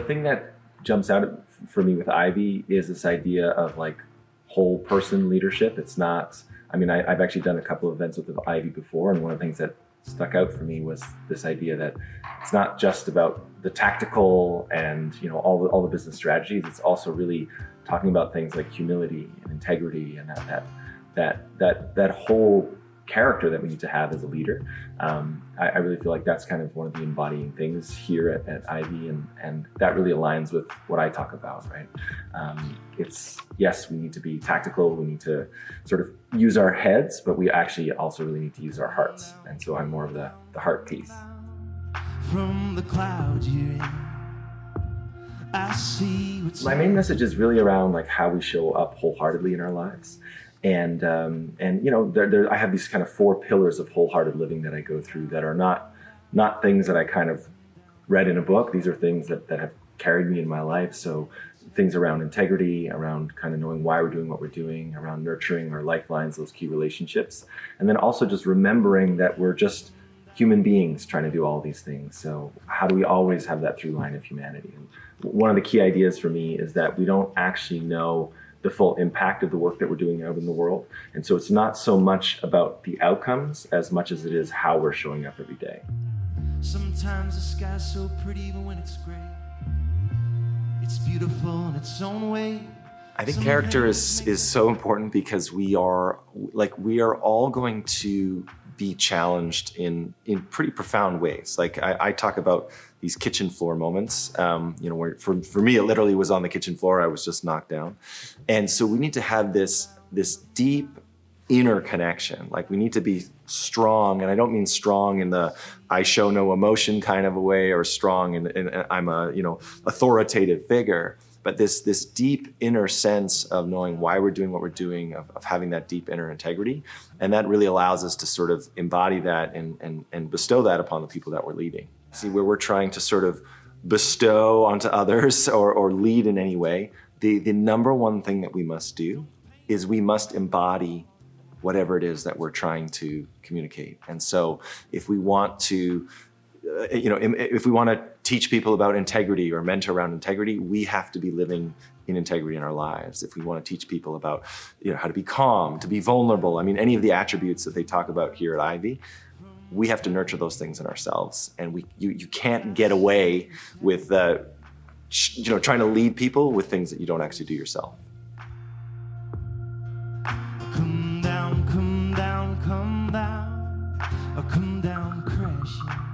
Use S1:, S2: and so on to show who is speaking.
S1: the thing that jumps out for me with Ivy is this idea of like whole person leadership. It's not, I mean, I've actually done a couple of events with Ivy before, and one of the things that stuck out for me was this idea that it's not just about the tactical and, you know, all the business strategies. It's also really talking about things like humility and integrity and that whole character that we need to have as a leader. I really feel like that's kind of one of the embodying things here at Ivy, and that really aligns with what I talk about, right? It's, yes, we need to be tactical, we need to sort of use our heads, but we actually also really need to use our hearts. And so I'm more of the heart piece.
S2: From the clouds you're in, I see what's
S1: My main message is really around like how we show up wholeheartedly in our lives. And you know, I have these kind of 4 pillars of wholehearted living that I go through that are not things that I kind of read in a book. These are things that have carried me in my life. So things around integrity, around kind of knowing why we're doing what we're doing, around nurturing our lifelines, those key relationships. And then also just remembering that we're just human beings trying to do all these things. So how do we always have that through line of humanity? And one of the key ideas for me is that we don't actually know the full impact of the work that we're doing out in the world. And so it's not so much about the outcomes as much as it is how we're showing up every day.
S2: Sometimes the sky's so pretty even when it's gray. It's beautiful in its own way.
S3: I think character is so important because we are all going to be challenged in pretty profound ways. Like I talk about these kitchen floor moments, you know, where for me, it literally was on the kitchen floor. I was just knocked down. And so we need to have this deep inner connection. Like we need to be strong. And I don't mean strong in the I show no emotion kind of a way, or strong and I'm a, you know, authoritative figure. But this deep inner sense of knowing why we're doing what we're doing, of having that deep inner integrity. And that really allows us to sort of embody that and bestow that upon the people that we're leading. See, where we're trying to sort of bestow onto others or lead in any way, the number one thing that we must do is we must embody whatever it is that we're trying to communicate. And so if we want to, you know, if we want to teach people about integrity or mentor around integrity, we have to be living in integrity in our lives. If we want to teach people about, you know, how to be calm, to be vulnerable, I mean, any of the attributes that they talk about here at Ivy, we have to nurture those things in ourselves. And you can't get away with, you know, trying to lead people with things that you don't actually do yourself.
S2: Come down, come down, come down, come down crashing.